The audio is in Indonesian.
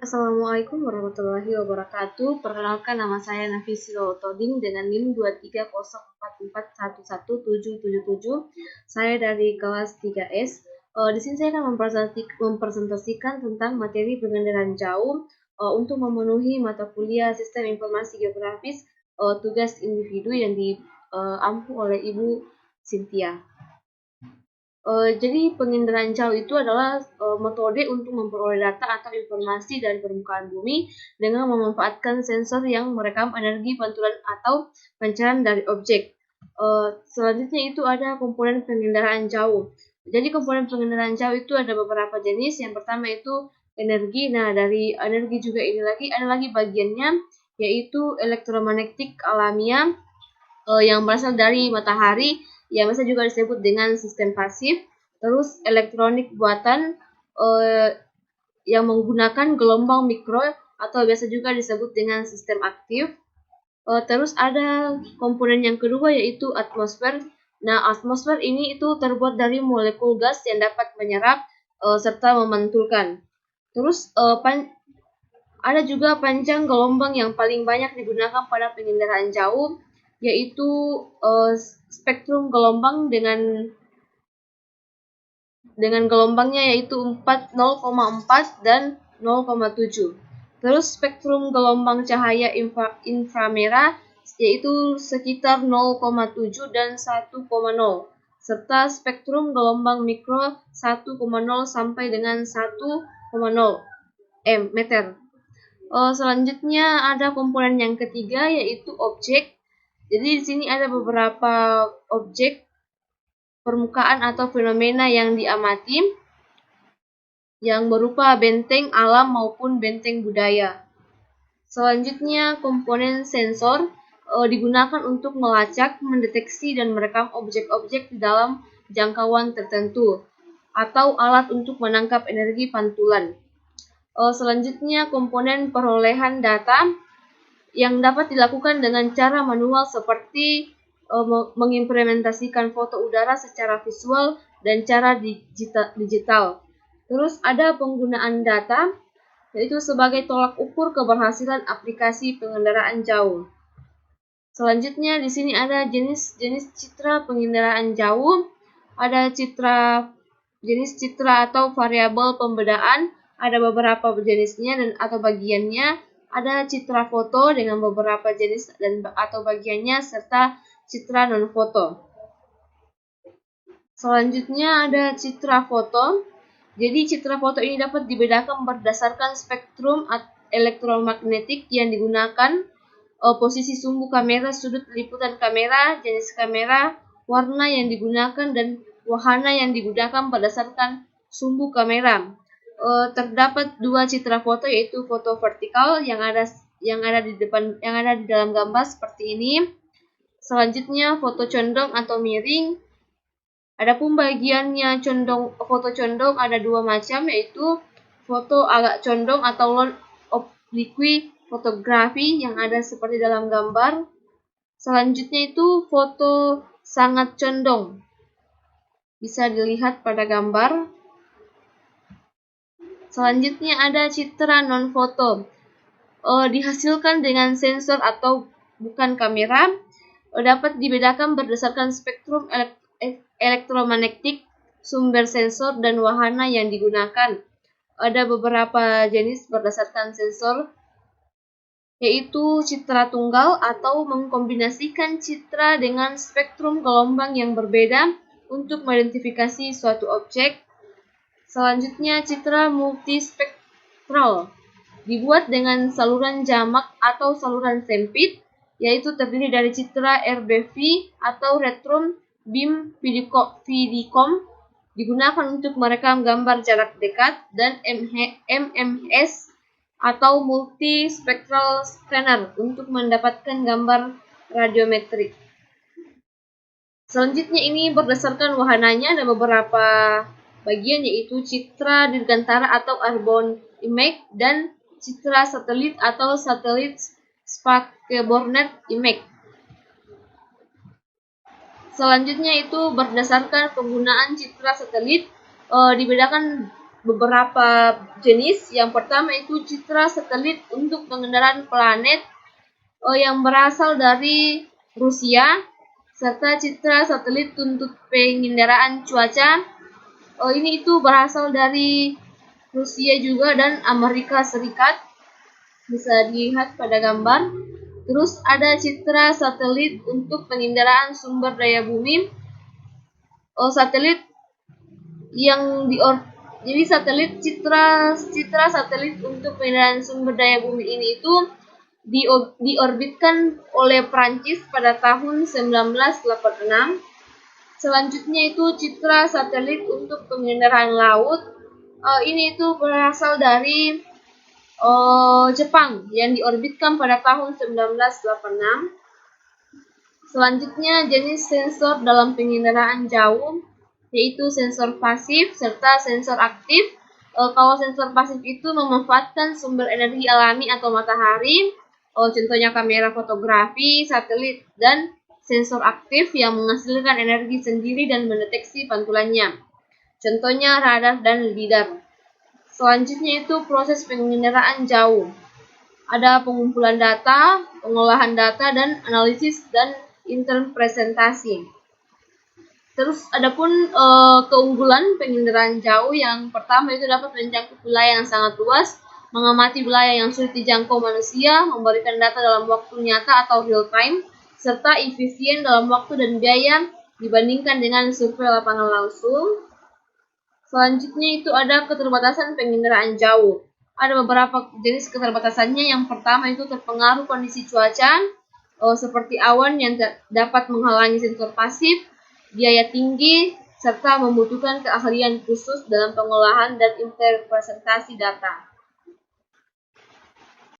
Assalamualaikum warahmatullahi wabarakatuh. Perkenalkan, nama saya Nafisilo Toding dengan NIM 23044111777. Saya dari kelas 3S. Di sini saya akan mempresentasikan tentang materi pengendaraan jauh untuk memenuhi mata kuliah Sistem Informasi Geografis, tugas individu yang diampu oleh Ibu Cynthia. Jadi penginderaan jauh itu adalah metode untuk memperoleh data atau informasi dari permukaan bumi dengan memanfaatkan sensor yang merekam energi pantulan atau pancaran dari objek. Selanjutnya itu ada komponen penginderaan jauh. Jadi komponen penginderaan jauh itu ada beberapa jenis. Yang pertama itu energi. Nah, dari energi juga ini lagi ada lagi bagiannya, yaitu elektromagnetik alamiah yang berasal dari matahari, yang biasa juga disebut dengan sistem pasif. Terus elektronik buatan yang menggunakan gelombang mikro atau biasa juga disebut dengan sistem aktif. Terus ada komponen yang kedua, yaitu atmosfer. Nah, atmosfer ini itu terbuat dari molekul gas yang dapat menyerap serta memantulkan. Terus ada juga panjang gelombang yang paling banyak digunakan pada penginderaan jauh, yaitu spektrum gelombang dengan gelombangnya yaitu 0,4 dan 0,7. Terus spektrum gelombang cahaya inframerah yaitu sekitar 0,7 dan 1,0, serta spektrum gelombang mikro 1,0 sampai dengan 1,0 meter. Selanjutnya ada komponen yang ketiga, yaitu objek. Jadi di sini ada beberapa objek permukaan atau fenomena yang diamati, yang berupa benteng alam maupun benteng budaya. Selanjutnya komponen sensor digunakan untuk melacak, mendeteksi, dan merekam objek-objek di dalam jangkauan tertentu, atau alat untuk menangkap energi pantulan. Selanjutnya komponen perolehan data yang dapat dilakukan dengan cara manual seperti mengimplementasikan foto udara secara visual dan cara digital. Terus ada penggunaan data, yaitu sebagai tolak ukur keberhasilan aplikasi pengendaraan jauh. Selanjutnya di sini ada jenis-jenis citra pengendaraan jauh. Ada jenis citra atau variabel pembedaan, ada beberapa jenisnya dan atau bagiannya. Ada citra foto dengan beberapa jenis dan atau bagiannya, serta citra non foto. Selanjutnya ada citra foto. Jadi citra foto ini dapat dibedakan berdasarkan spektrum elektromagnetik yang digunakan, posisi sumbu kamera, sudut liputan kamera, jenis kamera, warna yang digunakan, dan wahana yang digunakan berdasarkan sumbu kamera. Terdapat dua citra foto, yaitu foto vertikal yang ada di dalam gambar seperti ini. Selanjutnya foto condong atau miring. Adapun bagiannya foto condong ada dua macam, yaitu foto agak condong atau lone oblique fotografi yang ada seperti dalam gambar. Selanjutnya itu foto sangat condong, bisa dilihat pada gambar. Selanjutnya ada citra non foto, dihasilkan dengan sensor atau bukan kamera, dapat dibedakan berdasarkan spektrum elektromagnetik, sumber sensor, dan wahana yang digunakan. Ada beberapa jenis berdasarkan sensor, yaitu citra tunggal atau mengkombinasikan citra dengan spektrum gelombang yang berbeda untuk mengidentifikasi suatu objek. Selanjutnya citra multispektral, dibuat dengan saluran jamak atau saluran sempit, yaitu terdiri dari citra RBV atau Retrum Beam Vidicom, digunakan untuk merekam gambar jarak dekat, dan MMS atau multispectral scanner untuk mendapatkan gambar radiometrik. Selanjutnya ini berdasarkan wahananya, ada beberapa bagian, yaitu citra dirgantara atau airborne image dan citra satelit atau satelit spaceboard image. Selanjutnya itu berdasarkan penggunaan citra satelit, dibedakan beberapa jenis. Yang pertama itu citra satelit untuk pengendaraan planet yang berasal dari Rusia, serta citra satelit untuk pengendaraan cuaca. Ini itu berasal dari Rusia juga dan Amerika Serikat, bisa dilihat pada gambar. Terus ada citra satelit untuk penginderaan sumber daya bumi. Satelit yang jadi satelit citra satelit untuk penginderaan sumber daya bumi ini itu diorbitkan oleh Prancis pada tahun 1986. Selanjutnya itu citra satelit untuk penginderaan laut. Ini itu berasal dari Jepang yang diorbitkan pada tahun 1986. Selanjutnya jenis sensor dalam penginderaan jauh, yaitu sensor pasif serta sensor aktif. Kalau sensor pasif itu memanfaatkan sumber energi alami atau matahari, contohnya kamera fotografi, satelit, dan sensor aktif yang menghasilkan energi sendiri dan mendeteksi pantulannya, contohnya radar dan lidar. Selanjutnya itu proses penginderaan jauh. Ada pengumpulan data, pengolahan data, dan analisis dan interpretasi. Terus adapun keunggulan penginderaan jauh, yang pertama itu dapat mencakup wilayah yang sangat luas, mengamati wilayah yang sulit dijangkau manusia, memberikan data dalam waktu nyata atau real time, serta efisien dalam waktu dan biaya dibandingkan dengan survei lapangan langsung. Selanjutnya itu ada keterbatasan penginderaan jauh. Ada beberapa jenis keterbatasannya. Yang pertama itu terpengaruh kondisi cuaca, seperti awan yang dapat menghalangi sensor pasif, biaya tinggi, serta membutuhkan keahlian khusus dalam pengolahan dan interpretasi data.